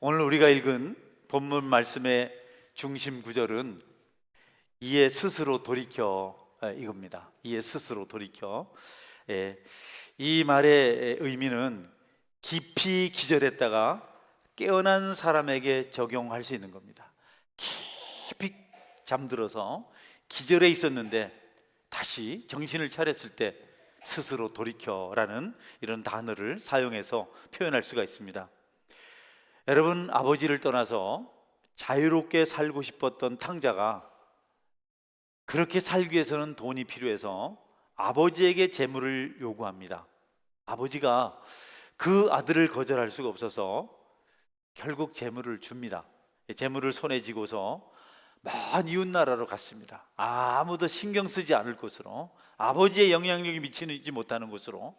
오늘 우리가 읽은 본문 말씀의 중심 구절은 이에 스스로 돌이켜 이겁니다. 이에 스스로 돌이켜. 이 말의 의미는 깊이 기절했다가 깨어난 사람에게 적용할 수 있는 겁니다. 깊이 잠들어서 기절해 있었는데 다시 정신을 차렸을 때 스스로 돌이켜라는 이런 단어를 사용해서 표현할 수가 있습니다. 여러분, 아버지를 떠나서 자유롭게 살고 싶었던 탕자가 그렇게 살기 위해서는 돈이 필요해서 아버지에게 재물을 요구합니다. 아버지가 그 아들을 거절할 수가 없어서 결국 재물을 줍니다. 재물을 손에 쥐고서 먼 이웃나라로 갔습니다. 아무도 신경 쓰지 않을 곳으로, 아버지의 영향력이 미치지 못하는 곳으로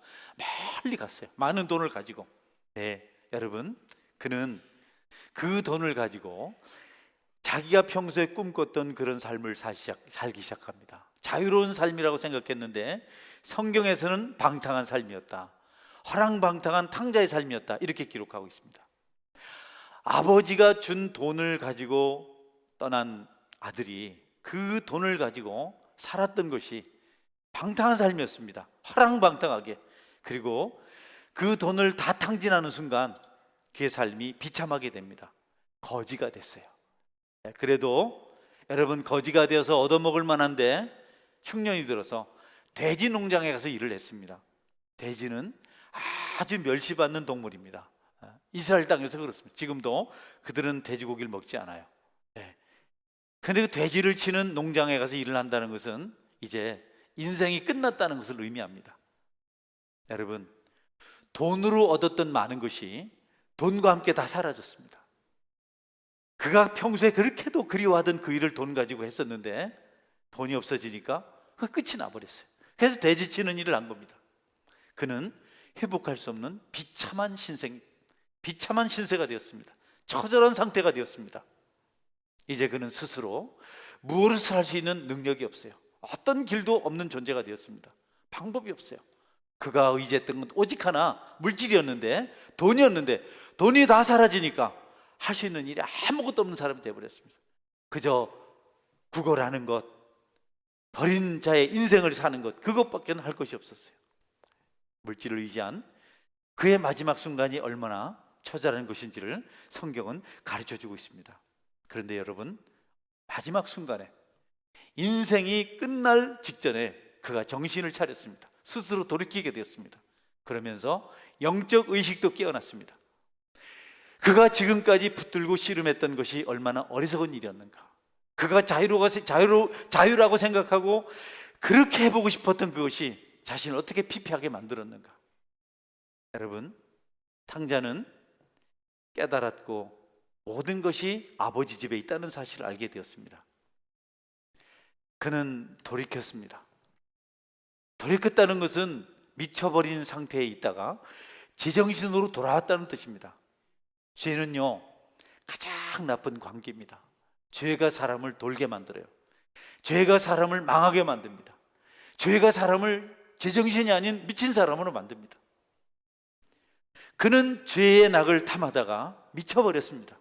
멀리 갔어요. 많은 돈을 가지고. 여러분, 그는 그 돈을 가지고 자기가 평소에 꿈꿨던 그런 삶을 살기 시작합니다. 자유로운 삶이라고 생각했는데 성경에서는 방탕한 삶이었다, 허랑방탕한 탕자의 삶이었다, 이렇게 기록하고 있습니다. 아버지가 준 돈을 가지고 떠난 아들이 그 돈을 가지고 살았던 것이 방탕한 삶이었습니다. 허랑방탕하게. 그리고 그 돈을 다 탕진하는 순간 그의 삶이 비참하게 됩니다. 거지가 됐어요. 그래도 여러분, 거지가 되어서 얻어먹을 만한데 흉년이 들어서 돼지 농장에 가서 일을 했습니다. 돼지는 아주 멸시받는 동물입니다. 이스라엘 땅에서 그렇습니다. 지금도 그들은 돼지고기를 먹지 않아요. 그런데 그 돼지를 치는 농장에 가서 일을 한다는 것은 이제 인생이 끝났다는 것을 의미합니다. 여러분, 돈으로 얻었던 많은 것이 돈과 함께 다 사라졌습니다. 그가 평소에 그렇게도 그리워하던 그 일을 돈 가지고 했었는데 돈이 없어지니까 그 끝이 나버렸어요. 그래서 돼지 치는 일을 한 겁니다. 그는 회복할 수 없는 비참한 신세가 되었습니다. 처절한 상태가 되었습니다. 이제 그는 스스로 무엇을 할 수 있는 능력이 없어요. 어떤 길도 없는 존재가 되었습니다. 방법이 없어요. 그가 의지했던 건 오직 하나, 물질이었는데, 돈이었는데 돈이 다 사라지니까 할 수 있는 일이 아무것도 없는 사람이 되어버렸습니다. 그저 구걸하는 것, 버린 자의 인생을 사는 것, 그것밖에 할 것이 없었어요. 물질을 의지한 그의 마지막 순간이 얼마나 처절한 것인지를 성경은 가르쳐주고 있습니다. 그런데 여러분, 마지막 순간에, 인생이 끝날 직전에 그가 정신을 차렸습니다. 스스로 돌이키게 되었습니다. 그러면서 영적 의식도 깨어났습니다. 그가 지금까지 붙들고 씨름했던 것이 얼마나 어리석은 일이었는가. 그가 자유라고 생각하고 그렇게 해보고 싶었던 그것이 자신을 어떻게 피폐하게 만들었는가. 여러분, 탕자는 깨달았고 모든 것이 아버지 집에 있다는 사실을 알게 되었습니다. 그는 돌이켰습니다. 돌이켰다는 것은 미쳐버린 상태에 있다가 제정신으로 돌아왔다는 뜻입니다. 죄는요, 가장 나쁜 관계입니다. 죄가 사람을 돌게 만들어요. 죄가 사람을 망하게 만듭니다. 죄가 사람을 제정신이 아닌 미친 사람으로 만듭니다. 그는 죄의 낙을 탐하다가 미쳐버렸습니다.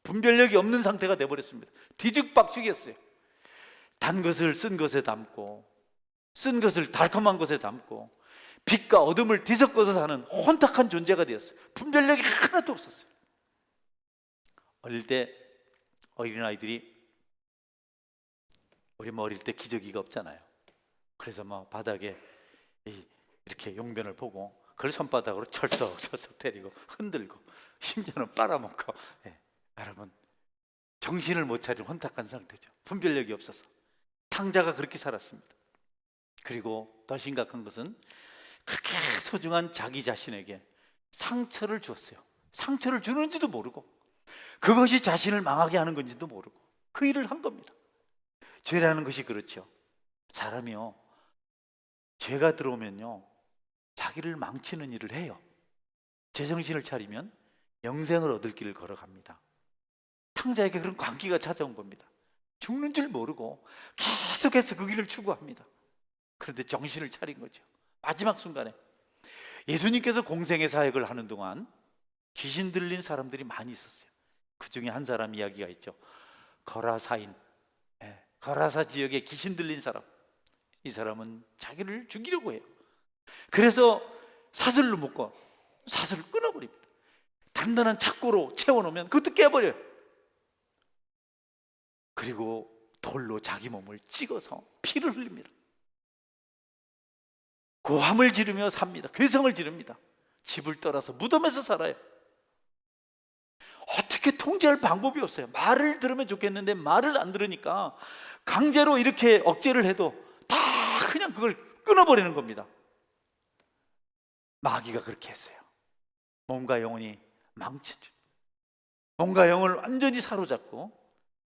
분별력이 없는 상태가 되어버렸습니다. 뒤죽박죽이었어요. 단 것을 쓴 것에 담고, 쓴 것을 달콤한 것에 담고, 빛과 어둠을 뒤섞어서 사는 혼탁한 존재가 되었어요. 분별력이 하나도 없었어요. 어릴 때 어린아이들이, 우리 어릴 때 기저귀가 없잖아요. 그래서 바닥에 이렇게 용변을 보고 그걸 손바닥으로 철썩철썩 때리고 흔들고 심지어는 빨아먹고. 여러분, 정신을 못 차린 혼탁한 상태죠. 분별력이 없어서. 탕자가 그렇게 살았습니다. 그리고 더 심각한 것은 그렇게 소중한 자기 자신에게 상처를 주었어요. 상처를 주는지도 모르고, 그것이 자신을 망하게 하는 건지도 모르고 그 일을 한 겁니다. 죄라는 것이 그렇죠. 사람이요, 죄가 들어오면요, 자기를 망치는 일을 해요. 제정신을 차리면 영생을 얻을 길을 걸어갑니다. 탕자에게 그런 광기가 찾아온 겁니다. 죽는 줄 모르고 계속해서 그 길을 추구합니다. 그런데 정신을 차린 거죠. 마지막 순간에 예수님께서 공생의 사역을 하는 동안 귀신 들린 사람들이 많이 있었어요. 그 중에 한 사람 이야기가 있죠. 거라사인, 거라사 지역에 귀신 들린 사람. 이 사람은 자기를 죽이려고 해요. 그래서 사슬로 묶어 사슬을 끊어버립니다. 단단한 착고로 채워놓으면 그것도 깨버려요. 그리고 돌로 자기 몸을 찍어서 피를 흘립니다. 고함을 지르며 삽니다. 괴성을 지릅니다. 집을 떠나서 무덤에서 살아요. 어떻게 통제할 방법이 없어요. 말을 들으면 좋겠는데 말을 안 들으니까 강제로 이렇게 억제를 해도 다 그냥 그걸 끊어버리는 겁니다. 마귀가 그렇게 했어요. 몸과 영혼이 망쳐져, 몸과 영혼을 완전히 사로잡고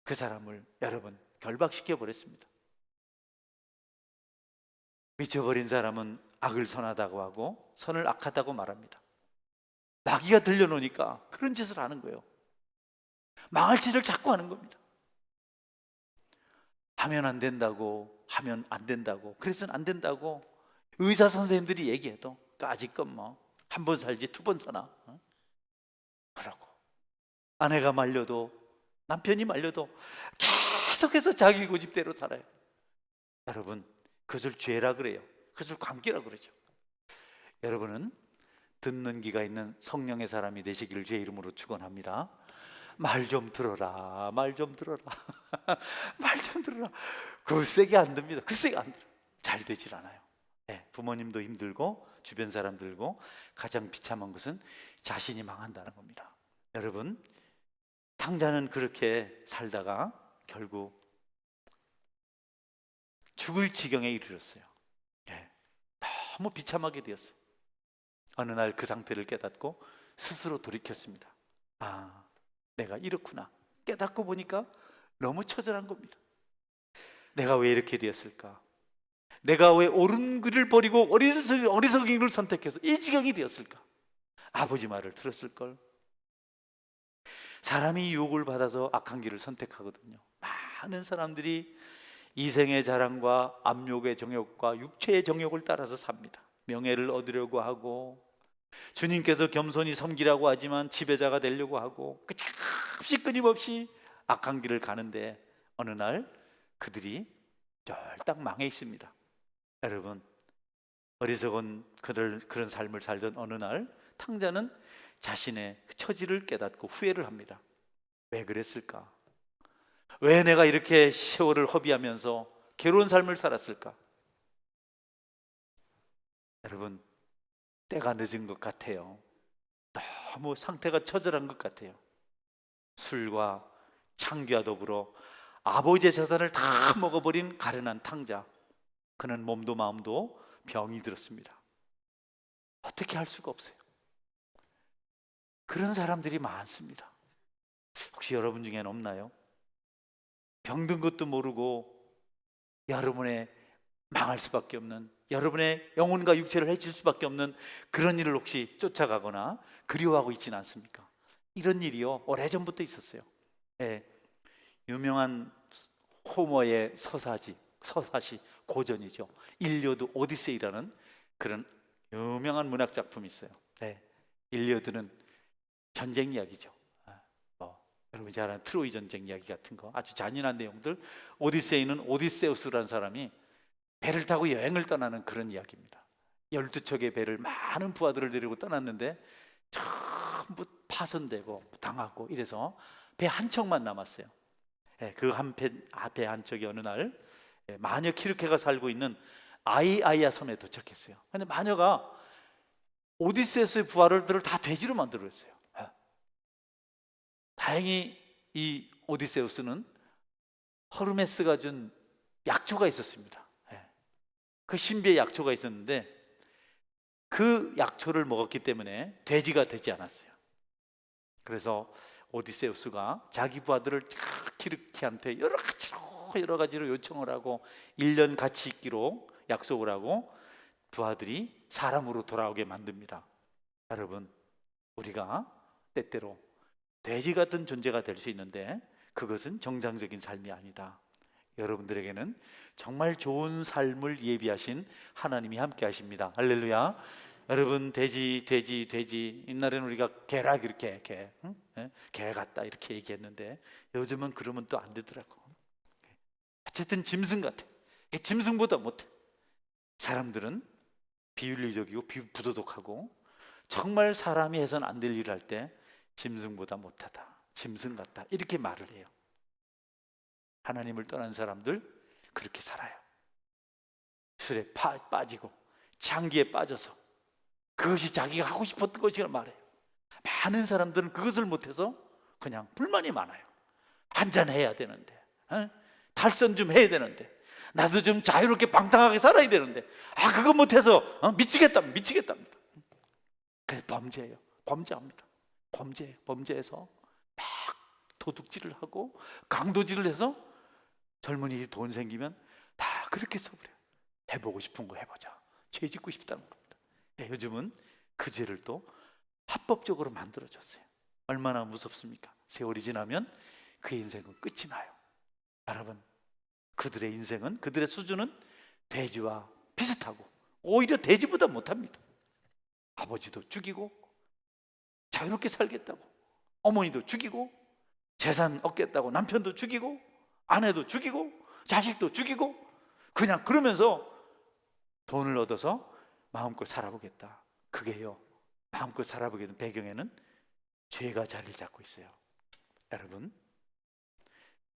그 사람을 여러분 결박시켜 버렸습니다. 미쳐버린 사람은 악을 선하다고 하고 선을 악하다고 말합니다. 마귀가 들려놓으니까 그런 짓을 하는 거예요. 망할 짓을 자꾸 하는 겁니다. 하면 안 된다고, 하면 안 된다고, 그래서는 안 된다고 의사 선생님들이 얘기해도 까짓건 뭐 한 번 살지 두 번 사나, 그러고 아내가 말려도 남편이 말려도 계속해서 자기 고집대로 살아요. 여러분, 그것을 죄라 그래요. 그것을 관계라 그러죠. 여러분은 듣는 귀가 있는 성령의 사람이 되시기를 주의 이름으로 축원합니다. 말 좀 들어라, 말 좀 들어라, 말 좀 들어라. 그 세게 안 듭니다. 그 세게 안 들어. 잘 되질 않아요. 부모님도 힘들고 주변 사람들고 가장 비참한 것은 자신이 망한다는 겁니다. 여러분, 탕자는 그렇게 살다가 결국 죽을 지경에 이르렀어요. 너무 비참하게 되었어요. 어느 날 그 상태를 깨닫고 스스로 돌이켰습니다. 아, 내가 이렇구나. 깨닫고 보니까 너무 처절한 겁니다. 내가 왜 이렇게 되었을까? 내가 왜 옳은 길을 버리고 어리석은 길을 선택해서 이 지경이 되었을까? 아버지 말을 들었을걸. 사람이 유혹을 받아서 악한 길을 선택하거든요. 많은 사람들이 이생의 자랑과 압력의 정욕과 육체의 정욕을 따라서 삽니다. 명예를 얻으려고 하고 주님께서 겸손히 섬기라고 하지만 지배자가 되려고 하고 끝없이 끊임없이 악한 길을 가는데 어느 날 그들이 쫄딱 망해 있습니다. 여러분, 어리석은 그런 삶을 살던 어느 날 탕자는 자신의 처지를 깨닫고 후회를 합니다. 왜 그랬을까? 왜 내가 이렇게 세월을 허비하면서 괴로운 삶을 살았을까? 여러분, 때가 늦은 것 같아요. 너무 상태가 처절한 것 같아요. 술과 창기와 더불어 아버지의 재산을 다 먹어버린 가련한 탕자. 그는 몸도 마음도 병이 들었습니다. 어떻게 할 수가 없어요. 그런 사람들이 많습니다. 혹시 여러분 중에는 없나요? 병든 것도 모르고 여러분의 망할 수밖에 없는, 여러분의 영혼과 육체를 해칠 수밖에 없는 그런 일을 혹시 쫓아가거나 그리워하고 있지는 않습니까? 이런 일이요, 오래전부터 있었어요. 유명한 호머의 서사시 고전이죠. 일리어드 오디세이라는 그런 유명한 문학 작품이 있어요. 일리어드는 전쟁 이야기죠. 여러분 잘 아는 트로이 전쟁 이야기 같은 거, 아주 잔인한 내용들. 오디세이는 오디세우스라는 사람이 배를 타고 여행을 떠나는 그런 이야기입니다. 12척의 배를 많은 부하들을 데리고 떠났는데 전부 파손되고 당하고 이래서 배 한 척만 남았어요. 그 배 한 척이 어느 날 마녀 키르케가 살고 있는 아이아이아 섬에 도착했어요. 근데 마녀가 오디세우스의 부하들을 다 돼지로 만들었어요. 다행히 이 오디세우스는 허르메스가 준 약초가 있었습니다. 그 신비의 약초가 있었는데 그 약초를 먹었기 때문에 돼지가 되지 않았어요. 그래서 오디세우스가 자기 부하들을 키르키한테 여러 가지로 요청을 하고 1년 같이 있기로 약속을 하고 부하들이 사람으로 돌아오게 만듭니다. 여러분, 우리가 때때로 돼지 같은 존재가 될 수 있는데 그것은 정상적인 삶이 아니다. 여러분들에게는 정말 좋은 삶을 예비하신 하나님이 함께 하십니다. 할렐루야. 여러분, 돼지. 옛날에는 우리가 개라 이렇게 개, 응? 예? 개 같다 이렇게 얘기했는데 요즘은 그러면 또 안 되더라고. 어쨌든 짐승 같아. 짐승보다 못해. 사람들은 비윤리적이고 부도덕하고 정말 사람이 해서는 안 될 일을 할 때 짐승보다 못하다, 짐승 같다 이렇게 말을 해요. 하나님을 떠난 사람들 그렇게 살아요. 술에 빠지고 장기에 빠져서 그것이 자기가 하고 싶었던 것이라 말해요. 많은 사람들은 그것을 못해서 그냥 불만이 많아요. 한잔 해야 되는데, 달선 좀 해야 되는데, 나도 좀 자유롭게 방탕하게 살아야 되는데, 그거 못해서 미치겠답니다. 그래서 범죄예요. 범죄합니다. 범죄해서 막 도둑질을 하고 강도질을 해서 젊은이들이 돈 생기면 다 그렇게 써버려요. 해보고 싶은 거 해보자. 죄 짓고 싶다는 겁니다. 요즘은 그 죄를 또 합법적으로 만들어줬어요. 얼마나 무섭습니까? 세월이 지나면 그의 인생은 끝이 나요. 여러분, 그들의 인생은, 그들의 수준은 돼지와 비슷하고 오히려 돼지보다 못합니다. 아버지도 죽이고 자유롭게 살겠다고 어머니도 죽이고 재산 얻겠다고 남편도 죽이고 아내도 죽이고 자식도 죽이고 그냥 그러면서 돈을 얻어서 마음껏 살아보겠다. 그게요, 마음껏 살아보게 된 배경에는 죄가 자리를 잡고 있어요. 여러분,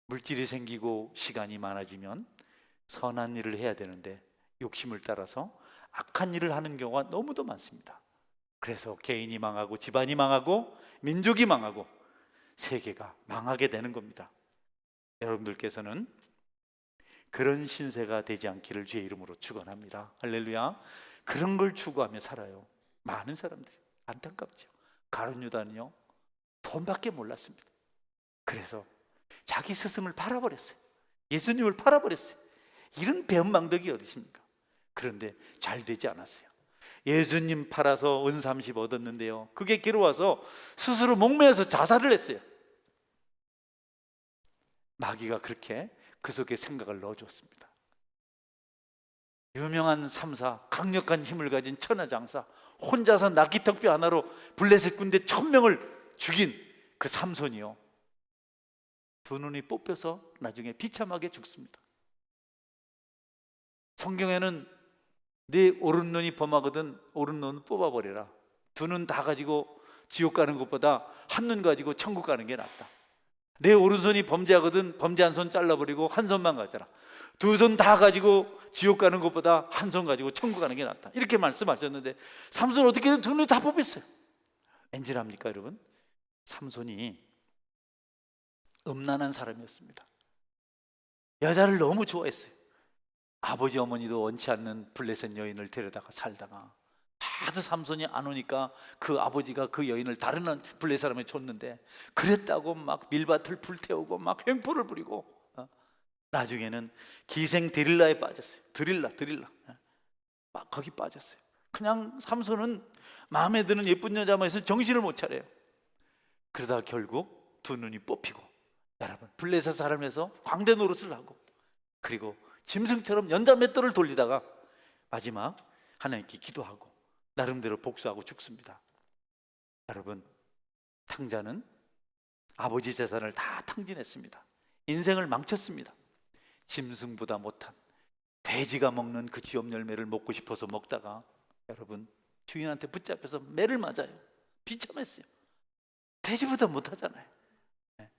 물질이 생기고 시간이 많아지면 선한 일을 해야 되는데 욕심을 따라서 악한 일을 하는 경우가 너무도 많습니다. 그래서 개인이 망하고 집안이 망하고 민족이 망하고 세계가 망하게 되는 겁니다. 여러분들께서는 그런 신세가 되지 않기를 주의 이름으로 축원합니다. 할렐루야. 그런 걸 추구하며 살아요. 많은 사람들이. 안타깝죠. 가룟 유다는요, 돈밖에 몰랐습니다. 그래서 자기 스승을 팔아버렸어요. 예수님을 팔아버렸어요. 이런 배은망덕이 어디 있습니까? 그런데 잘 되지 않았어요. 예수님 팔아서 은 30 얻었는데요, 그게 괴로워서 스스로 목매어서 자살을 했어요. 마귀가 그렇게 그 속에 생각을 넣어줬습니다. 유명한 삼사, 강력한 힘을 가진 천하장사, 혼자서 나귀턱뼈 하나로 블레셋 군대 1000명을 죽인 그 삼손이요, 두 눈이 뽑혀서 나중에 비참하게 죽습니다. 성경에는 네 오른눈이 범하거든 오른눈 뽑아버려라. 두 눈 다 가지고 지옥 가는 것보다 한 눈 가지고 천국 가는 게 낫다. 내 오른손이 범죄하거든 범죄한 손 잘라버리고 한 손만 가져라. 두 손 다 가지고 지옥 가는 것보다 한 손 가지고 천국 가는 게 낫다. 이렇게 말씀하셨는데 삼손 어떻게든 두 눈이 다 뽑혔어요. 왠지 압니까 여러분? 삼손이 음란한 사람이었습니다. 여자를 너무 좋아했어요. 아버지 어머니도 원치 않는 블레셋 여인을 데려다가 살다가 하도 삼손이 안 오니까 그 아버지가 그 여인을 다른 블레셋 사람에 줬는데 그랬다고 막 밀밭을 불태우고 막 횡포를 부리고 나중에는 기생 데릴라에 빠졌어요. 드릴라 막 거기 빠졌어요. 그냥 삼손은 마음에 드는 예쁜 여자만 있으면 정신을 못 차려요. 그러다 결국 두 눈이 뽑히고, 여러분, 블레셋 사람에서 광대 노릇을 하고 그리고 짐승처럼 연자맷돌을 돌리다가 마지막 하나님께 기도하고 나름대로 복수하고 죽습니다. 여러분, 탕자는 아버지 재산을 다 탕진했습니다. 인생을 망쳤습니다. 짐승보다 못한 돼지가 먹는 그 지업 열매를 먹고 싶어서 먹다가 여러분 주인한테 붙잡혀서 매를 맞아요. 비참했어요. 돼지보다 못하잖아요. 네.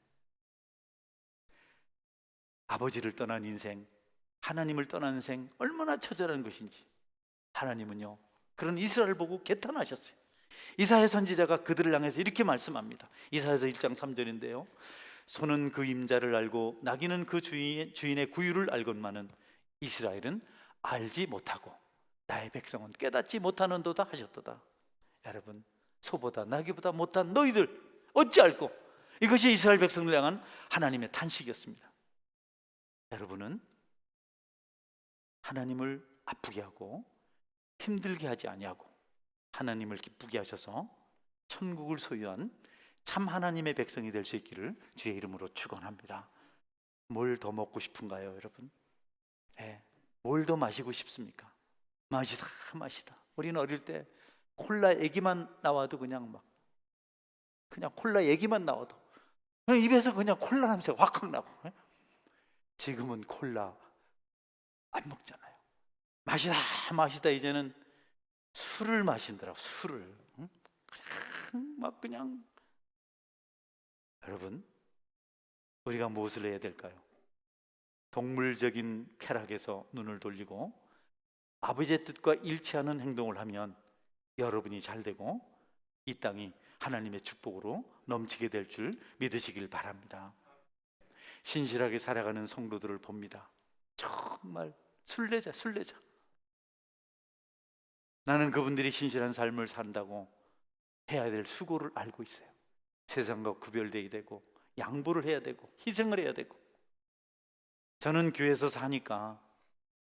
아버지를 떠난 인생, 하나님을 떠난 인생 얼마나 처절한 것인지 하나님은요 그런 이스라엘을 보고 개탄하셨어요. 이사야 선지자가 그들을 향해서 이렇게 말씀합니다. 이사야서 1장 3절인데요 소는 그 임자를 알고 나귀는 그 주인의 구유를 알건만은 이스라엘은 알지 못하고 나의 백성은 깨닫지 못하는도다 하셨도다. 여러분, 소보다 나귀보다 못한 너희들 어찌 알고. 이것이 이스라엘 백성을 향한 하나님의 탄식이었습니다. 여러분은 하나님을 아프게 하고 힘들게 하지 아니하고 하나님을 기쁘게 하셔서 천국을 소유한 참 하나님의 백성이 될 수 있기를 주의 이름으로 축원합니다. 뭘 더 먹고 싶은가요, 여러분? 뭘 더 마시고 싶습니까? 마시다. 우리는 어릴 때 콜라 얘기만 나와도 그냥 콜라 얘기만 나와도 그냥 입에서 그냥 콜라 냄새가 확확 나고. 지금은 콜라 안 먹잖아요. 마시다 이제는 술을 마신다라고. 술을. 응? 그냥 여러분, 우리가 무엇을 해야 될까요? 동물적인 쾌락에서 눈을 돌리고 아버지의 뜻과 일치하는 행동을 하면 여러분이 잘 되고 이 땅이 하나님의 축복으로 넘치게 될 줄 믿으시길 바랍니다. 신실하게 살아가는 성도들을 봅니다. 정말 순례자. 나는 그분들이 신실한 삶을 산다고 해야 될 수고를 알고 있어요. 세상과 구별되어야 되고 양보를 해야 되고 희생을 해야 되고. 저는 교회에서 사니까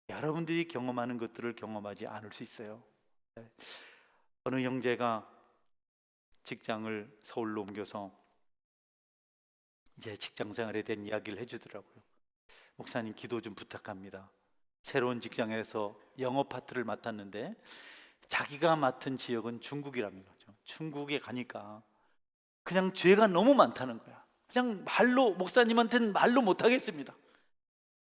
여러분들이 경험하는 것들을 경험하지 않을 수 있어요. 어느 형제가 직장을 서울로 옮겨서 이제 직장 생활에 대한 이야기를 해주더라고요. 목사님, 기도 좀 부탁합니다. 새로운 직장에서 영어 파트를 맡았는데 자기가 맡은 지역은 중국이라는 거죠. 중국에 가니까 그냥 죄가 너무 많다는 거야. 그냥 목사님한테는 말로 못하겠습니다.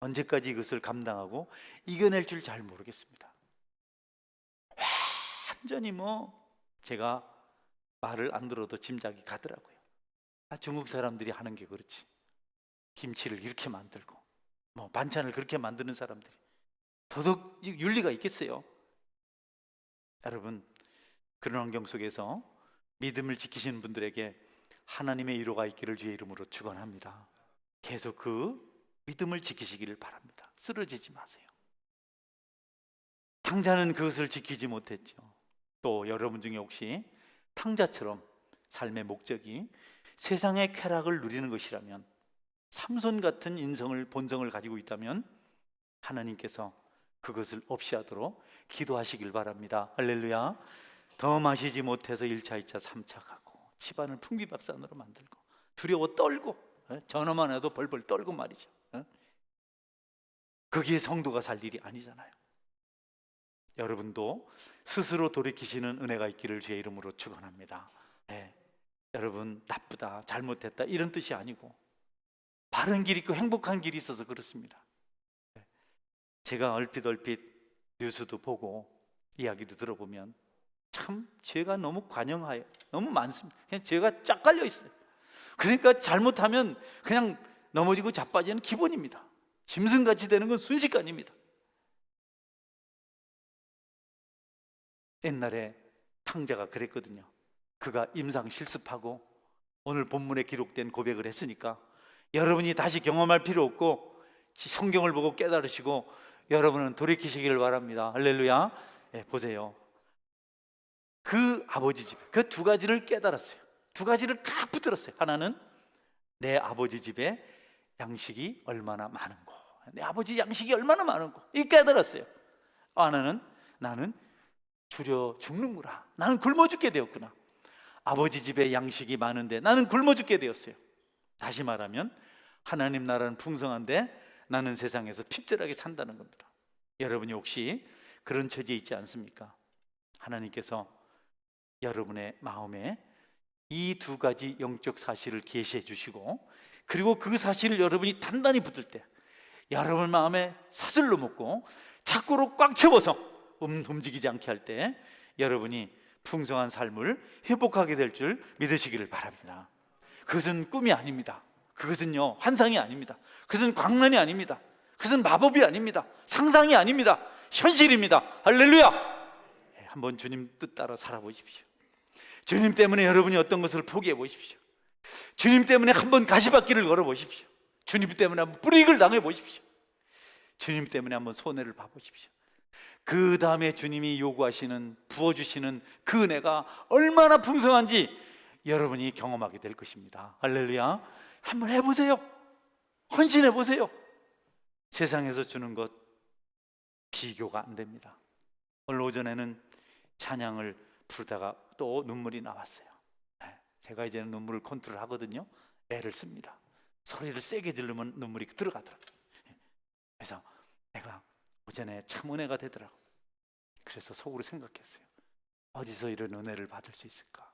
언제까지 이것을 감당하고 이겨낼 줄 잘 모르겠습니다. 완전히 제가 말을 안 들어도 짐작이 가더라고요. 중국 사람들이 하는 게 그렇지. 김치를 이렇게 만들고 반찬을 그렇게 만드는 사람들이 도덕 윤리가 있겠어요? 여러분, 그런 환경 속에서 믿음을 지키시는 분들에게 하나님의 위로가 있기를 주의 이름으로 축원합니다. 계속 그 믿음을 지키시기를 바랍니다. 쓰러지지 마세요. 탕자는 그것을 지키지 못했죠. 또 여러분 중에 혹시 탕자처럼 삶의 목적이 세상의 쾌락을 누리는 것이라면, 삼손 같은 본성을 가지고 있다면 하나님께서 그것을 없이 하도록 기도하시길 바랍니다. 할렐루야. 더 마시지 못해서 1차, 2차, 3차 가고 집안을 풍비박산으로 만들고 두려워 떨고 전화만 해도 벌벌 떨고 말이죠. 거기에 성도가 살 일이 아니잖아요. 여러분도 스스로 돌이키시는 은혜가 있기를 주의 이름으로 축원합니다. 여러분, 나쁘다, 잘못했다 이런 뜻이 아니고 바른 길 있고 행복한 길이 있어서 그렇습니다. 제가 얼핏 뉴스도 보고 이야기도 들어보면 참 죄가 너무 관영하여 너무 많습니다. 그냥 죄가 쫙 깔려 있어요. 그러니까 잘못하면 그냥 넘어지고 자빠지는 기본입니다. 짐승같이 되는 건 순식간입니다. 옛날에 탕자가 그랬거든요. 그가 임상 실습하고 오늘 본문에 기록된 고백을 했으니까 여러분이 다시 경험할 필요 없고 성경을 보고 깨달으시고 여러분은 돌이키시기를 바랍니다. 할렐루야. 보세요. 그 아버지 집에 그 두 가지를 깨달았어요. 두 가지를 딱 붙들었어요. 하나는 내 아버지 집에 양식이 얼마나 많은고, 내 아버지 양식이 얼마나 많은고, 이 깨달았어요. 하나는 나는 줄여 죽는구나. 나는 굶어 죽게 되었구나. 아버지 집에 양식이 많은데 나는 굶어 죽게 되었어요. 다시 말하면 하나님 나라는 풍성한데 나는 세상에서 핍절하게 산다는 겁니다. 여러분이 혹시 그런 처지에 있지 않습니까? 하나님께서 여러분의 마음에 이 두 가지 영적 사실을 계시해 주시고, 그리고 그 사실을 여러분이 단단히 붙들 때 여러분 마음에 사슬로 묶고 착고로 꽉 채워서 움직이지 않게 할 때 여러분이 풍성한 삶을 회복하게 될 줄 믿으시기를 바랍니다. 그것은 꿈이 아닙니다. 그것은요 환상이 아닙니다. 그것은 광란이 아닙니다. 그것은 마법이 아닙니다. 상상이 아닙니다. 현실입니다. 할렐루야. 한번 주님 뜻 따라 살아보십시오. 주님 때문에 여러분이 어떤 것을 포기해 보십시오. 주님 때문에 한번 가시밭길을 걸어 보십시오. 주님 때문에 한번 불이익을 당해 보십시오. 주님 때문에 한번 손해를 봐보십시오. 그 다음에 주님이 요구하시는, 부어주시는 그 은혜가 얼마나 풍성한지 여러분이 경험하게 될 것입니다. 할렐루야. 한번 해보세요. 헌신해 보세요. 세상에서 주는 것 비교가 안 됩니다. 오늘 오전에는 찬양을 부르다가 또 눈물이 나왔어요. 제가 이제는 눈물을 컨트롤 하거든요. 애를 씁니다. 소리를 세게 지르면 눈물이 들어가더라고요. 그래서 내가 오전에 참 은혜가 되더라고요. 그래서 속으로 생각했어요. 어디서 이런 은혜를 받을 수 있을까?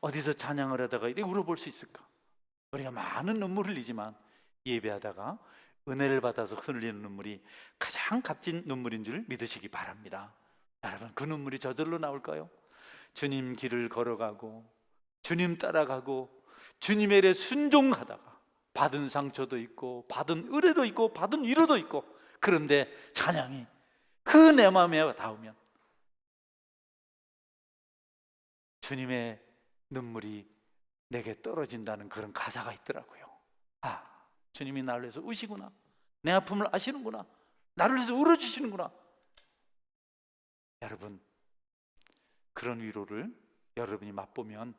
어디서 찬양을 하다가 이렇게 울어볼 수 있을까? 우리가 많은 눈물을 흘리지만 예배하다가 은혜를 받아서 흘리는 눈물이 가장 값진 눈물인 줄 믿으시기 바랍니다. 여러분, 그 눈물이 저절로 나올까요? 주님 길을 걸어가고 주님 따라가고 주님의 일에 순종하다가 받은 상처도 있고 받은 의뢰도 있고 받은 위로도 있고, 그런데 찬양이 그 내 마음에 닿으면 주님의 눈물이 내게 떨어진다는 그런 가사가 있더라고요. 아, 주님이 나를 위해서 우시구나, 내 아픔을 아시는구나, 나를 위해서 울어주시는구나. 여러분, 그런 위로를 여러분이 맛보면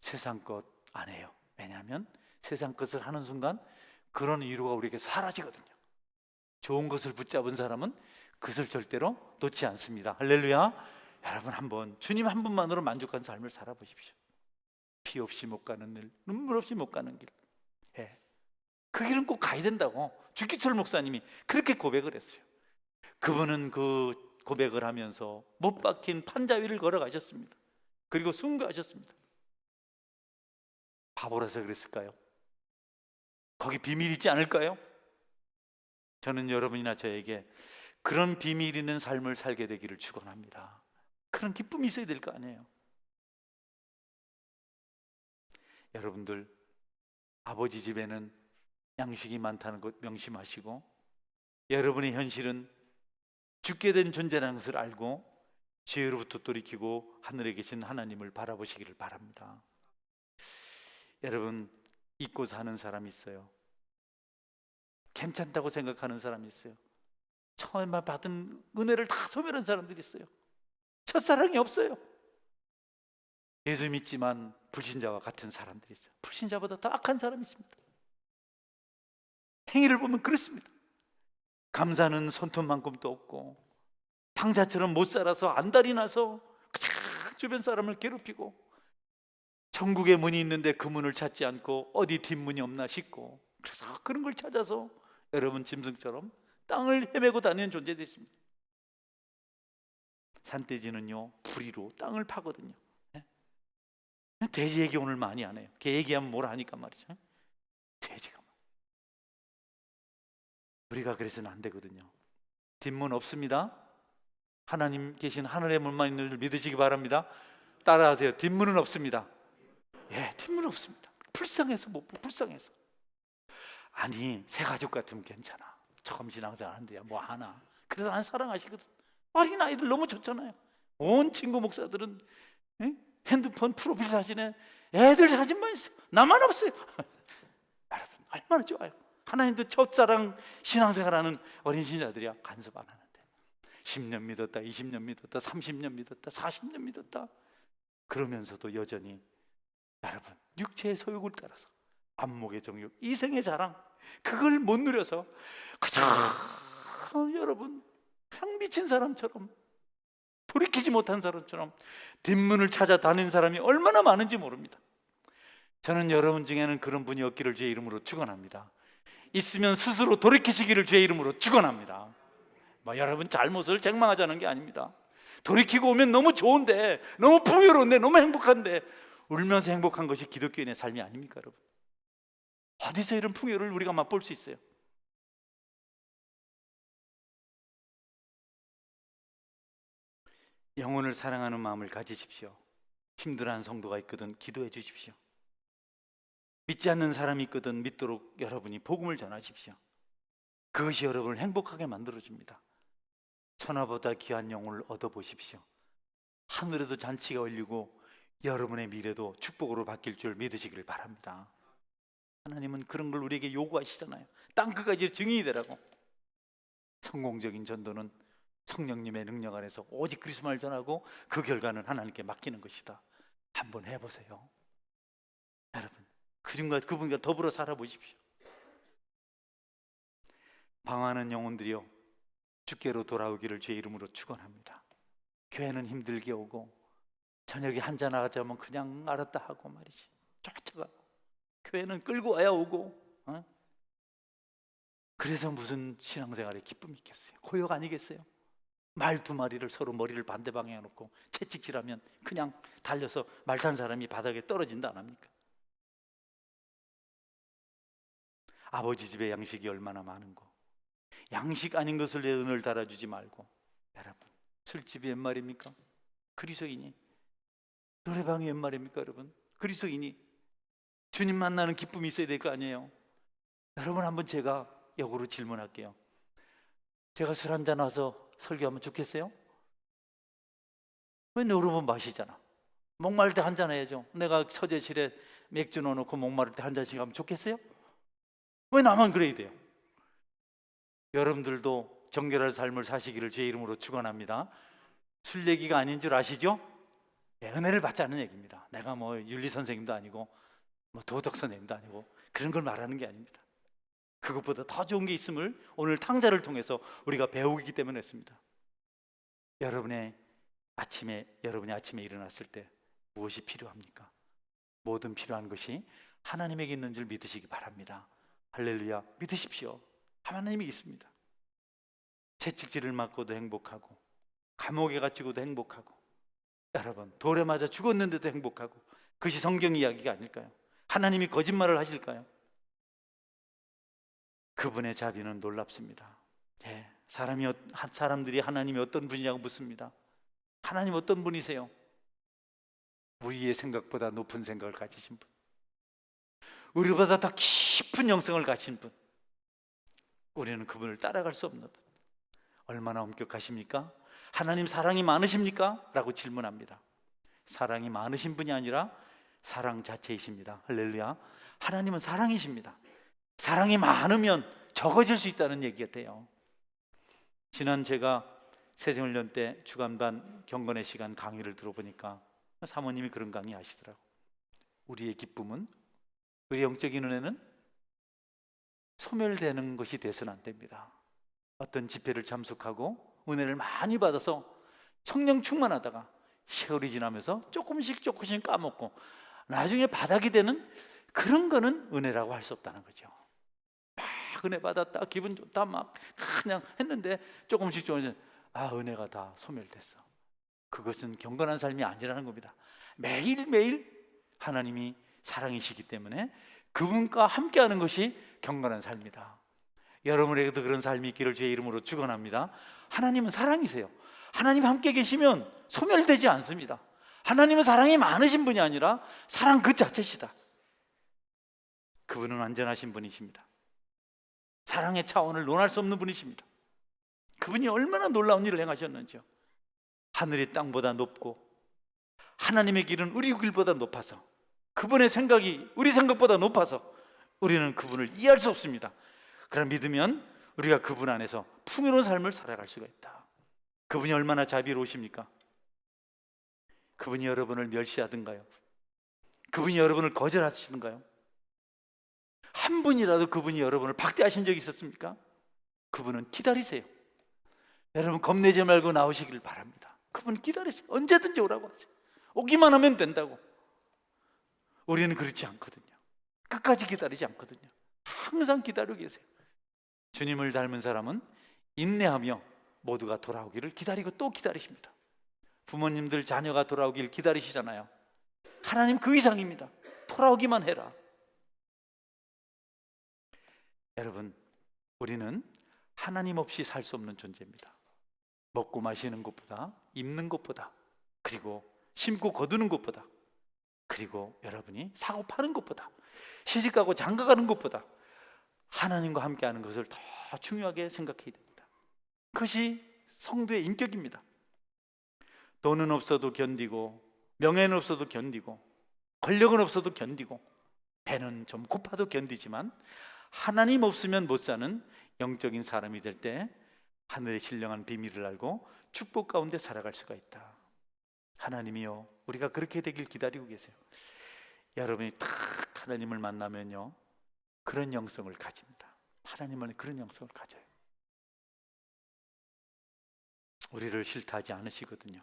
세상 것 안 해요. 왜냐하면 세상 것을 하는 순간 그런 위로가 우리에게 사라지거든요. 좋은 것을 붙잡은 사람은 그것을 절대로 놓지 않습니다. 할렐루야. 여러분, 한번 주님 한 분만으로 만족한 삶을 살아보십시오. 피 없이 못 가는 길, 눈물 없이 못 가는 길, 그 길은 꼭 가야 된다고 주기철 목사님이 그렇게 고백을 했어요. 그분은 그 고백을 하면서 못 박힌 판자 위를 걸어가셨습니다. 그리고 순교하셨습니다. 바보라서 그랬을까요? 거기 비밀이 있지 않을까요? 저는 여러분이나 저에게 그런 비밀 있는 삶을 살게 되기를 축원합니다. 그런 기쁨이 있어야 될 거 아니에요. 여러분들, 아버지 집에는 양식이 많다는 것 명심하시고, 여러분의 현실은 죽게 된 존재라는 것을 알고 죄로부터 돌이키고 하늘에 계신 하나님을 바라보시기를 바랍니다. 여러분, 잊고 사는 사람이 있어요. 괜찮다고 생각하는 사람이 있어요. 처음에 받은 은혜를 다 소멸한 사람들이 있어요. 첫사랑이 없어요. 예수 믿지만 불신자와 같은 사람들이 있어요. 불신자보다 더 악한 사람이 있습니다. 행위를 보면 그렇습니다. 감사는 손톱만큼도 없고 당자처럼 못 살아서 안달이 나서 그냥 주변 사람을 괴롭히고, 천국의 문이 있는데 그 문을 찾지 않고 어디 뒷문이 없나 싶고, 그래서 그런 걸 찾아서 여러분 짐승처럼 땅을 헤매고 다니는 존재도 있습니다. 산돼지는요, 부리로 땅을 파거든요. 돼지 얘기 오늘 많이 안 해요. 개 얘기하면 뭘 하니까 말이죠. 돼지가 우리가 그래서는 안 되거든요. 뒷문 없습니다. 하나님 계신 하늘의 문만 있는 줄 믿으시기 바랍니다. 따라하세요. 뒷문은 없습니다. 뒷문 없습니다. 불쌍해서 못 보, 불쌍해서. 아니, 새 가족 같으면 괜찮아. 처음 신앙생활 하는데 뭐 하나. 그래서 난 사랑하시거든. 어린 아이들 너무 좋잖아요. 온 친구 목사들은 핸드폰 프로필 사진에 애들 사진만 있어요. 나만 없어요. 여러분, 얼마나 좋아요. 하나님도 첫사랑 신앙생활하는 어린 신자들이야 간섭 안 하는데 10년 믿었다, 20년 믿었다, 30년 믿었다, 40년 믿었다. 그러면서도 여전히 여러분, 육체의 소욕을 따라서 안목의 정욕, 이생의 자랑, 그걸 못 누려서 그저 여러분 그냥 미친 사람처럼, 돌이키지 못한 사람처럼 뒷문을 찾아다니는 사람이 얼마나 많은지 모릅니다. 저는 여러분 중에는 그런 분이 없기를 주의 이름으로 축원합니다. 있으면 스스로 돌이키시기를 주의 이름으로 축원합니다. 여러분 잘못을 책망하자는 게 아닙니다. 돌이키고 오면 너무 좋은데, 너무 풍요로운데, 너무 행복한데, 울면서 행복한 것이 기독교인의 삶이 아닙니까 여러분? 어디서 이런 풍요를 우리가 맛볼 수 있어요? 영혼을 사랑하는 마음을 가지십시오. 힘들어하는 성도가 있거든 기도해 주십시오. 믿지 않는 사람이 있거든 믿도록 여러분이 복음을 전하십시오. 그것이 여러분을 행복하게 만들어줍니다. 천하보다 귀한 영혼을 얻어보십시오. 하늘에도 잔치가 열리고 여러분의 미래도 축복으로 바뀔 줄 믿으시기를 바랍니다. 하나님은 그런 걸 우리에게 요구하시잖아요. 땅끝까지 증인이 되라고. 성공적인 전도는 성령님의 능력 안에서 오직 그리스도를 전하고 그 결과는 하나님께 맡기는 것이다. 한번 해보세요. 여러분, 그분과 더불어 살아보십시오. 방황하는 영혼들이요, 주께로 돌아오기를 주의 이름으로 축원합니다. 교회는 힘들게 오고 저녁에 한잔 하자면 그냥 알았다 하고 말이지, 쫓아가고, 교회는 끌고 와야 오고, 그래서 무슨 신앙생활에 기쁨이 있겠어요? 고역 아니겠어요? 말 두 마리를 서로 머리를 반대 방향에 놓고 채찍질하면 그냥 달려서 말 탄 사람이 바닥에 떨어진다 안 합니까? 아버지 집에 양식이 얼마나 많은고, 양식 아닌 것을 내 은을 달아주지 말고. 여러분, 술집이 웬 말입니까? 그리스도인이. 노래방이 웬 말입니까? 여러분, 그리스도인이. 주님 만나는 기쁨이 있어야 될 거 아니에요? 여러분, 한번 제가 역으로 질문할게요. 제가 술 한잔 와서 설교하면 좋겠어요? 왜 여러분 마시잖아. 목마를 때 한잔 해야죠. 내가 서재실에 맥주 넣어놓고 목마를 때 한 잔씩 하면 좋겠어요? 왜 나만 그래야 돼요? 여러분들도 정결한 삶을 사시기를 제 이름으로 축원합니다. 술 얘기가 아닌 줄 아시죠? 네, 은혜를 받자는 얘기입니다. 내가 뭐 윤리 선생님도 아니고 뭐 도덕 선생님도 아니고 그런 걸 말하는 게 아닙니다. 그것보다 더 좋은 게 있음을 오늘 탕자를 통해서 우리가 배우기 때문에 했습니다. 여러분이 아침에 일어났을 때 무엇이 필요합니까? 모든 필요한 것이 하나님에게 있는 줄 믿으시기 바랍니다. 할렐루야, 믿으십시오. 하나님이 있습니다. 채찍질을 맞고도 행복하고, 감옥에 갇히고도 행복하고, 여러분 돌에 맞아 죽었는데도 행복하고, 그것이 성경 이야기가 아닐까요? 하나님이 거짓말을 하실까요? 그분의 자비는 놀랍습니다. 예, 사람들이 하나님이 어떤 분이냐고 묻습니다. 하나님 어떤 분이세요? 우리의 생각보다 높은 생각을 가지신 분, 우리보다 더 깊은 영성을 가진 분, 우리는 그분을 따라갈 수 없는 분. 얼마나 엄격하십니까? 하나님 사랑이 많으십니까? 라고 질문합니다. 사랑이 많으신 분이 아니라 사랑 자체이십니다. 할렐루야. 하나님은 사랑이십니다. 사랑이 많으면 적어질 수 있다는 얘기가 돼요. 지난 제가 새생훈련 때 주간반 경건의 시간 강의를 들어보니까 사모님이 그런 강의 하시더라고. 우리의 기쁨은, 우리의 영적인 은혜는 소멸되는 것이 돼서는 안 됩니다. 어떤 집회를 참석하고 은혜를 많이 받아서 성령 충만하다가 세월이 지나면서 조금씩 까먹고 나중에 바닥이 되는 그런 거는 은혜라고 할 수 없다는 거죠. 막 은혜 받았다, 기분 좋다, 막 그냥 했는데 조금씩 은혜가 다 소멸됐어. 그것은 경건한 삶이 아니라는 겁니다. 매일매일 하나님이 사랑이시기 때문에 그분과 함께하는 것이 경건한 삶이다. 여러분에게도 그런 삶이 있기를 주의 이름으로 축원합니다. 하나님은 사랑이세요. 하나님 함께 계시면 소멸되지 않습니다. 하나님은 사랑이 많으신 분이 아니라 사랑 그 자체시다. 그분은 완전하신 분이십니다. 사랑의 차원을 논할 수 없는 분이십니다. 그분이 얼마나 놀라운 일을 행하셨는지요. 하늘이 땅보다 높고 하나님의 길은 우리 길보다 높아서, 그분의 생각이 우리 생각보다 높아서 우리는 그분을 이해할 수 없습니다. 그럼 믿으면 우리가 그분 안에서 풍요로운 삶을 살아갈 수가 있다. 그분이 얼마나 자비로우십니까? 그분이 여러분을 멸시하든가요? 그분이 여러분을 거절하시든가요? 한 분이라도 그분이 여러분을 박대하신 적이 있었습니까? 그분은 기다리세요. 여러분 겁내지 말고 나오시길 바랍니다. 그분은 기다리세요. 언제든지 오라고 하세요. 오기만 하면 된다고. 우리는 그렇지 않거든요. 끝까지 기다리지 않거든요. 항상 기다리고 계세요. 주님을 닮은 사람은 인내하며 모두가 돌아오기를 기다리고 또 기다리십니다. 부모님들 자녀가 돌아오길 기다리시잖아요. 하나님 그 이상입니다. 돌아오기만 해라. 여러분, 우리는 하나님 없이 살 수 없는 존재입니다. 먹고 마시는 것보다, 입는 것보다, 그리고 심고 거두는 것보다, 그리고 여러분이 사고 파는 것보다, 시집가고 장가가는 것보다 하나님과 함께하는 것을 더 중요하게 생각해야 됩니다. 그것이 성도의 인격입니다. 돈은 없어도 견디고, 명예는 없어도 견디고, 권력은 없어도 견디고, 배는 좀 고파도 견디지만 하나님 없으면 못 사는 영적인 사람이 될 때 하늘의 신령한 비밀을 알고 축복 가운데 살아갈 수가 있다. 하나님이요, 우리가 그렇게 되길 기다리고 계세요. 여러분이 딱 하나님을 만나면요, 그런 영성을 가집니다. 하나님은 그런 영성을 가져요. 우리를 싫다 하지 않으시거든요.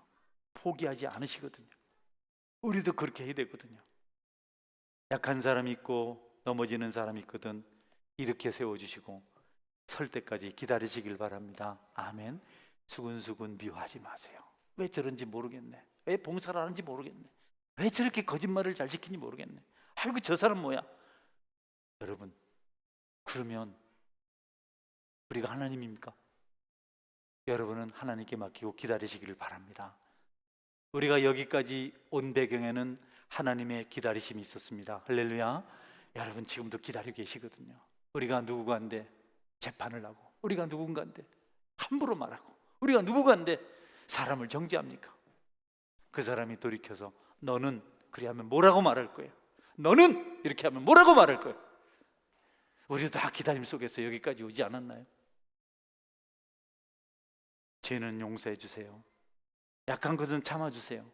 포기하지 않으시거든요. 우리도 그렇게 해야 되거든요. 약한 사람이 있고 넘어지는 사람이 있거든 이렇게 세워주시고 설 때까지 기다리시길 바랍니다. 아멘. 수근수근 미워하지 마세요. 왜 저런지 모르겠네. 왜 봉사를 하는지 모르겠네. 왜 저렇게 거짓말을 잘 지키는지 모르겠네. 아이고 저 사람 뭐야. 여러분, 그러면 우리가 하나님입니까? 여러분은 하나님께 맡기고 기다리시기를 바랍니다. 우리가 여기까지 온 배경에는 하나님의 기다리심이 있었습니다. 할렐루야. 여러분 지금도 기다리고 계시거든요. 우리가 누구간데 재판을 하고, 우리가 누군가인데 함부로 말하고, 우리가 누구간데 사람을 정죄합니까? 그 사람이 돌이켜서 너는 그리 하면 뭐라고 말할 거예요? 너는 이렇게 하면 뭐라고 말할 거예요? 우리도 다 기다림 속에서 여기까지 오지 않았나요? 죄는 용서해 주세요. 약한 것은 참아주세요.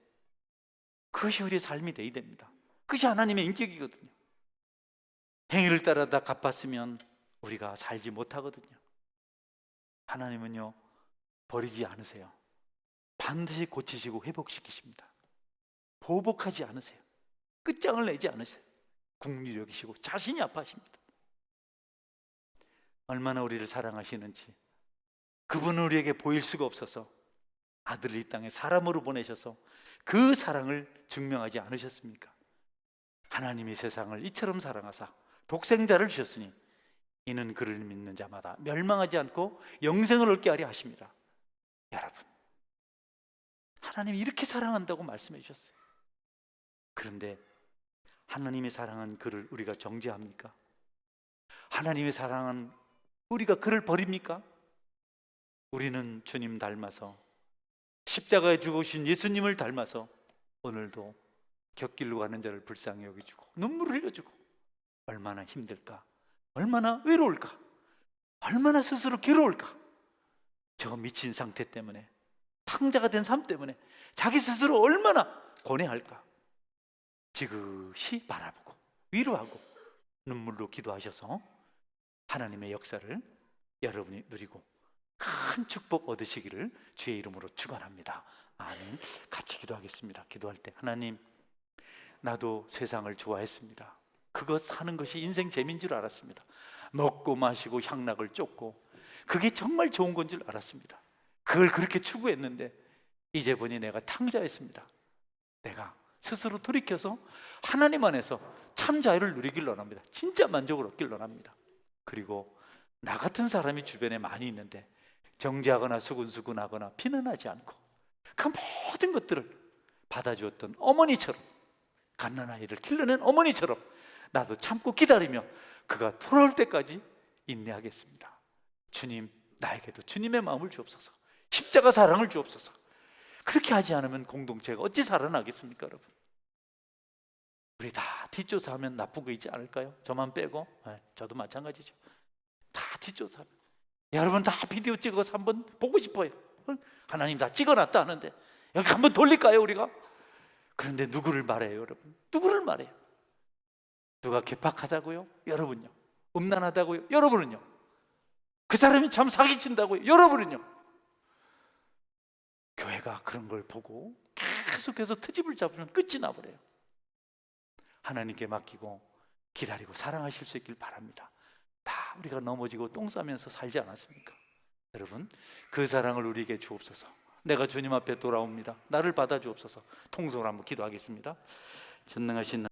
그것이 우리의 삶이 되어야 됩니다. 그것이 하나님의 인격이거든요. 행위를 따라 다 갚았으면 우리가 살지 못하거든요. 하나님은요, 버리지 않으세요. 반드시 고치시고 회복시키십니다. 보복하지 않으세요. 끝장을 내지 않으세요. 국리 여기시고 자신이 아파하십니다. 얼마나 우리를 사랑하시는지, 그분은 우리에게 보일 수가 없어서 아들을 이 땅에 사람으로 보내셔서 그 사랑을 증명하지 않으셨습니까? 하나님이 세상을 이처럼 사랑하사 독생자를 주셨으니 이는 그를 믿는 자마다 멸망하지 않고 영생을 얻게 하려 하십니다. 여러분, 하나님이 이렇게 사랑한다고 말씀해 주셨어요. 그런데 하나님의 사랑은 그를 우리가 정죄합니까? 하나님의 사랑은 우리가 그를 버립니까? 우리는 주님 닮아서, 십자가에 죽으신 예수님을 닮아서 오늘도 곁길로 가는 자를 불쌍히 여겨주고 눈물을 흘려주고, 얼마나 힘들까, 얼마나 외로울까, 얼마나 스스로 괴로울까. 저 미친 상태 때문에, 탕자가 된 삶 때문에 자기 스스로 얼마나 고뇌할까. 지그시 바라보고 위로하고 눈물로 기도하셔서 하나님의 역사를 여러분이 누리고 큰 축복 얻으시기를 주의 이름으로 축원합니다. 아멘. 같이 기도하겠습니다. 기도할 때, 하나님, 나도 세상을 좋아했습니다. 그거 사는 것이 인생 재미인 줄 알았습니다. 먹고 마시고 향락을 쫓고 그게 정말 좋은 건 줄 알았습니다. 그걸 그렇게 추구했는데 이제 보니 내가 탕자였습니다. 내가 스스로 돌이켜서 하나님 안에서 참 자유를 누리길 원합니다. 진짜 만족을 얻길 원합니다. 그리고 나 같은 사람이 주변에 많이 있는데 정죄하거나 수근수근하거나 비난하지 않고 그 모든 것들을 받아주었던 어머니처럼, 갓난아이를 길러낸 어머니처럼 나도 참고 기다리며 그가 돌아올 때까지 인내하겠습니다. 주님, 나에게도 주님의 마음을 주옵소서. 십자가 사랑을 주옵소서. 그렇게 하지 않으면 공동체가 어찌 살아나겠습니까, 여러분? 우리 다 뒷조사하면 나쁜 거 있지 않을까요? 저만 빼고. 저도 마찬가지죠. 다 뒷조사하면. 여러분 다 비디오 찍어서 한번 보고 싶어요. 하나님 다 찍어놨다 하는데 여기 한번 돌릴까요, 우리가? 그런데 누구를 말해요, 여러분? 누구를 말해요? 누가 괴팍하다고요? 여러분요. 음란하다고요? 여러분은요. 그 사람이 참 사기친다고요? 여러분은요. 교회가 그런 걸 보고 계속해서 트집을 잡으면 끝이 나버려요. 하나님께 맡기고 기다리고 사랑하실 수 있길 바랍니다. 다 우리가 넘어지고 똥 싸면서 살지 않았습니까? 여러분, 그 사랑을 우리에게 주옵소서. 내가 주님 앞에 돌아옵니다. 나를 받아 주옵소서. 통성으로 한번 기도하겠습니다. 전능하신